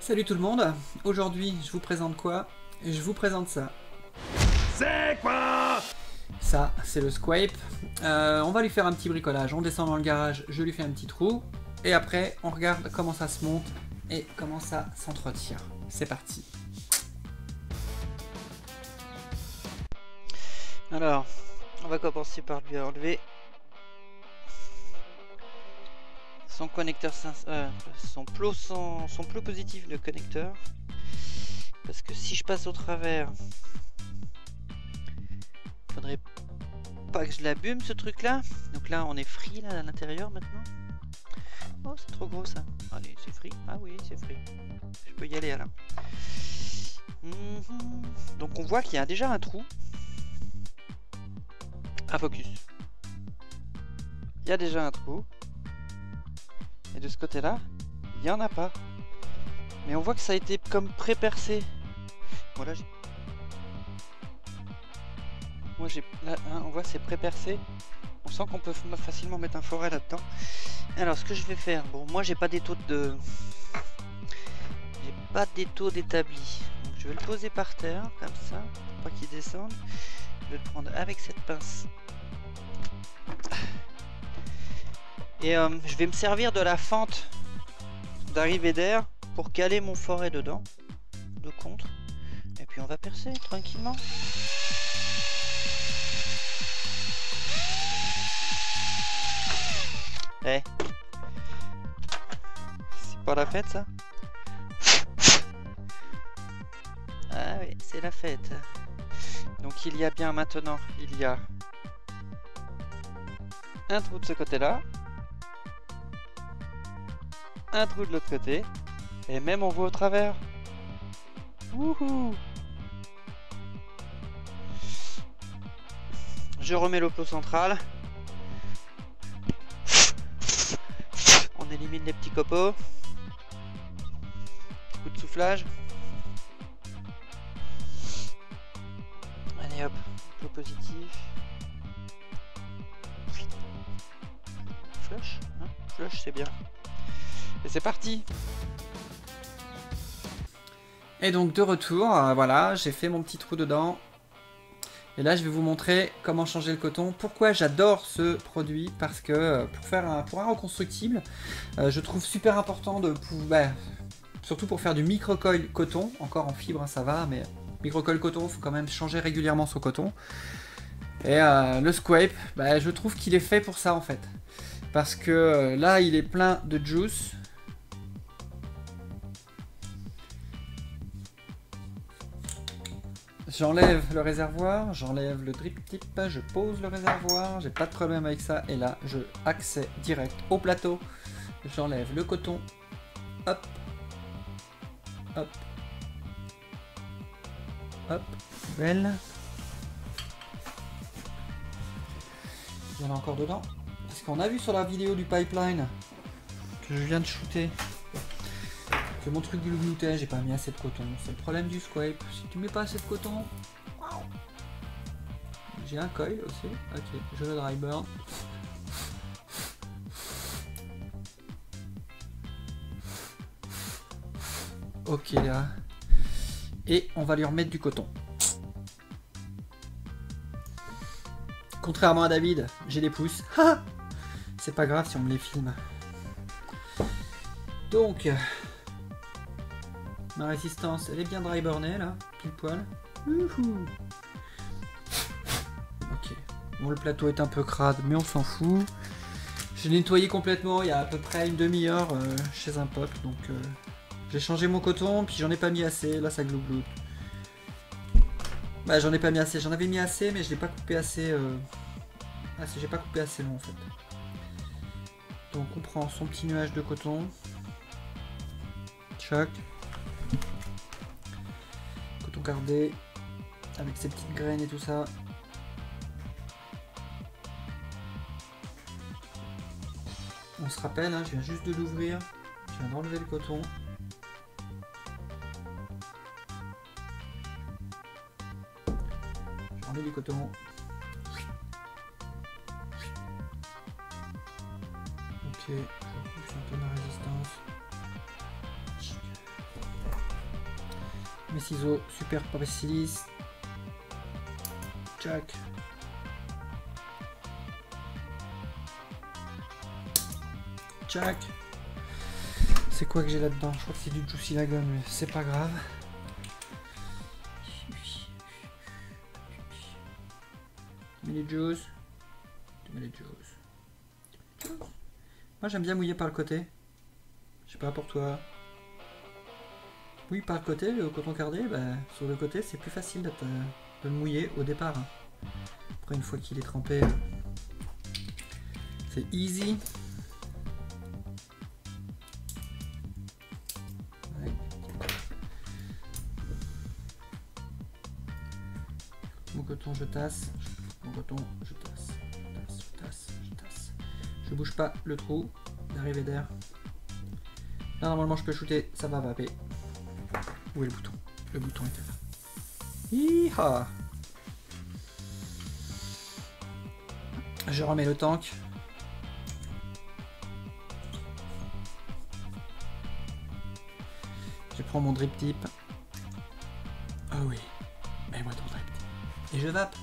Salut tout le monde, aujourd'hui je vous présente quoi? Je vous présente ça. C'est quoi? Ça, c'est le Squape. On va lui faire un petit bricolage, on descend dans le garage, je lui fais un petit trou, et après on regarde comment ça se monte et comment ça s'entretient. C'est parti. Alors, on va commencer par lui enlever son connecteur, son plot positif de connecteur, parce que si je passe au travers, faudrait pas que je l'abîme ce truc là. Donc là on est free là à l'intérieur maintenant. Oh, c'est trop gros ça. Allez, c'est free. Ah oui, c'est free, je peux y aller alors. Donc on voit qu'il y a déjà un trou. Ah, focus. Il y a déjà un trou. Et de ce côté-là, il n'y en a pas. Mais on voit que ça a été comme pré-percé. Voilà, là, hein, on voit que c'est pré-percé. On sent qu'on peut facilement mettre un forêt là-dedans. Alors, ce que je vais faire, bon, moi j'ai pas d'étau d'établi. Donc je vais le poser par terre, comme ça, pour pas qu'il descende. Je vais le prendre avec cette pince. Et je vais me servir de la fente d'arrivée d'air pour caler mon forêt dedans, de contre. Et puis on va percer tranquillement. Eh, c'est pas la fête ça? Ah oui, c'est la fête. Donc il y a bien maintenant, il y a un trou de ce côté-là, un trou de l'autre côté, et même on voit au travers. Wouhou! Je remets le plot central. On élimine les petits copeaux. Petit coup de soufflage. Allez hop, plot positif. Flush, hein? Flush, c'est bien. Et c'est parti. Et donc de retour, voilà, j'ai fait mon petit trou dedans. Et là je vais vous montrer comment changer le coton. Pourquoi j'adore ce produit? Parce que pour un reconstructible, je trouve super important de pouvoir... surtout pour faire du microcoil coton, encore en fibre, hein, ça va, mais microcoil coton, il faut quand même changer régulièrement son coton. Et le Squape, je trouve qu'il est fait pour ça en fait. Parce que là, il est plein de juice. J'enlève le réservoir, j'enlève le drip tip, je pose le réservoir, j'ai pas de problème avec ça. Et là, je accès direct au plateau. J'enlève le coton. Hop. Hop. Hop. Belle. Il y en a encore dedans. Parce qu'on a vu sur la vidéo du pipeline que je viens de shooter que mon truc gloutait, j'ai pas mis assez de coton. C'est le problème du Squape. Si tu mets pas assez de coton, j'ai un coil aussi. Ok, je le dry burn. Ok là. Et on va lui remettre du coton. Contrairement à David, j'ai des pouces. C'est pas grave si on me les filme. Donc, ma résistance, elle est bien dry burnée là, pile poil. Youhou. Ok. Bon, le plateau est un peu crade, mais on s'en fout. J'ai nettoyé complètement il y a à peu près une demi-heure chez un pote. Donc, j'ai changé mon coton, puis j'en ai pas mis assez. Là, ça glougloute. Bah, j'en ai pas mis assez. J'en avais mis assez, mais je l'ai pas coupé assez. J'ai pas coupé assez long en fait. Donc, on prend son petit nuage de coton. Choc. Coton cardé. Avec ses petites graines et tout ça. On se rappelle, hein, je viens juste de l'ouvrir. Je viens d'enlever le coton. Je remets du coton. Ok, je repousse un peu ma résistance. Mes ciseaux super précis. Tchac. Tchac. C'est quoi que j'ai là-dedans? Je crois que c'est du Juicy Lagoon, mais c'est pas grave. Tu mets les juice. Tu mets les juice. Moi j'aime bien mouiller par le côté. Je sais pas pour toi. Oui, par le côté, le coton cardé, bah, sur le côté c'est plus facile de le mouiller au départ. Après une fois qu'il est trempé, c'est easy. Ouais. Mon coton je tasse, mon coton je tasse, je tasse, je tasse. Je bouge pas le trou d'arrivée d'air. Là normalement je peux shooter, ça va vaper. Où est le bouton? Le bouton était là. Hi-ha! Je remets le tank. Je prends mon drip tip. Oh oui, mets-moi ton drip tip. Et je vape.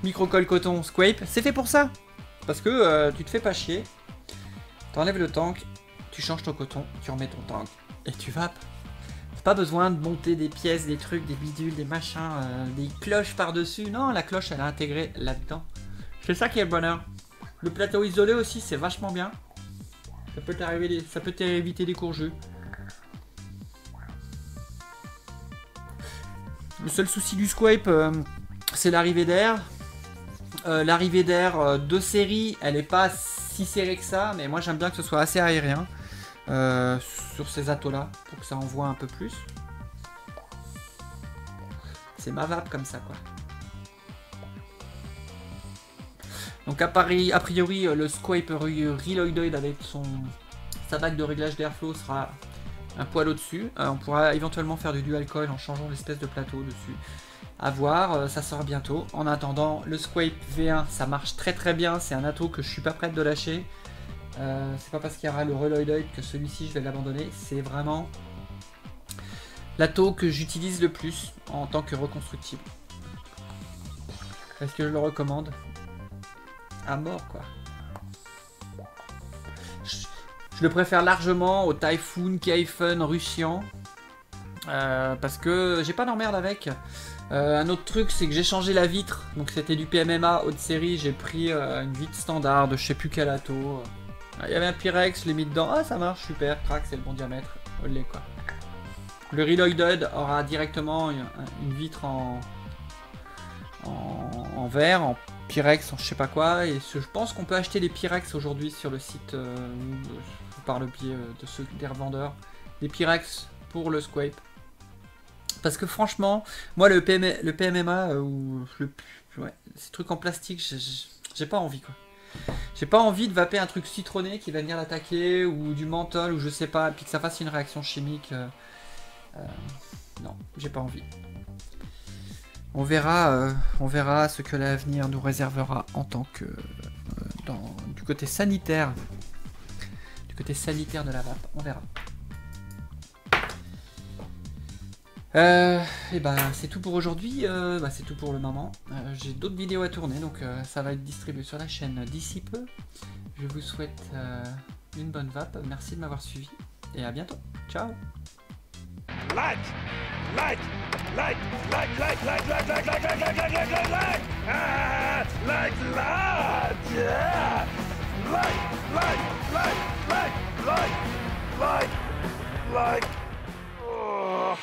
Micro-colle coton Squape, c'est fait pour ça. Parce que tu te fais pas chier. T'enlèves le tank. Tu changes ton coton, tu remets ton tank et tu vapes. Pas besoin de monter des pièces, des trucs, des bidules, des machins, des cloches par-dessus. Non, la cloche elle est intégrée là-dedans. C'est ça qui est le bonheur. Le plateau isolé aussi, c'est vachement bien. Ça peut t'éviter des courjus. Le seul souci du Squape, c'est l'arrivée d'air. L'arrivée d'air de série, elle est pas si serrée que ça, mais moi j'aime bien que ce soit assez aérien. Sur ces atos là pour que ça envoie un peu plus. C'est ma vape comme ça quoi. Donc a priori le Squape Reloaded avec sa bague de réglage d'airflow sera un poil au-dessus. On pourra éventuellement faire du dual coil en changeant l'espèce de plateau dessus. À voir, ça sort bientôt. En attendant, le Squape V1 ça marche très très bien. C'est un ato que je suis pas prête de lâcher. C'est pas parce qu'il y aura le Reloaded que celui-ci je vais l'abandonner, c'est vraiment l'ato que j'utilise le plus en tant que reconstructible. Est-ce que je le recommande? À mort quoi. Je le préfère largement au Typhoon, Kaifun, Ruscian parce que j'ai pas d'emmerde avec. Un autre truc c'est que j'ai changé la vitre, donc c'était du PMMA haute série, j'ai pris une vitre standard de je sais plus quel ato. Il y avait un Pyrex, je l'ai mis dedans, ah ça marche, super, crac, c'est le bon diamètre, olé quoi. Le Reloaded aura directement une vitre en verre, en Pyrex, en je sais pas quoi, et je pense qu'on peut acheter des Pyrex aujourd'hui sur le site, par le biais de ceux des revendeurs, des Pyrex pour le Squape. Parce que franchement, moi le PMMA, ou ces trucs en plastique, j'ai pas envie quoi. J'ai pas envie de vaper un truc citronné qui va venir l'attaquer, ou du menthol, ou je sais pas, et puis que ça fasse une réaction chimique. Non, j'ai pas envie. On verra ce que l'avenir nous réservera en tant que du côté sanitaire. Du côté sanitaire de la vape, on verra. Et ben c'est tout pour aujourd'hui, c'est tout pour le moment. J'ai d'autres vidéos à tourner, donc ça va être distribué sur la chaîne d'ici peu. Je vous souhaite une bonne vape, merci de m'avoir suivi et à bientôt. Ciao. Like, like, like, like, like, like, like, like, like, like, like, like, like, like, like, ah, like, yeah, like, like, like, like, like, like, like, oh,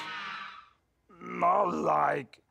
not like.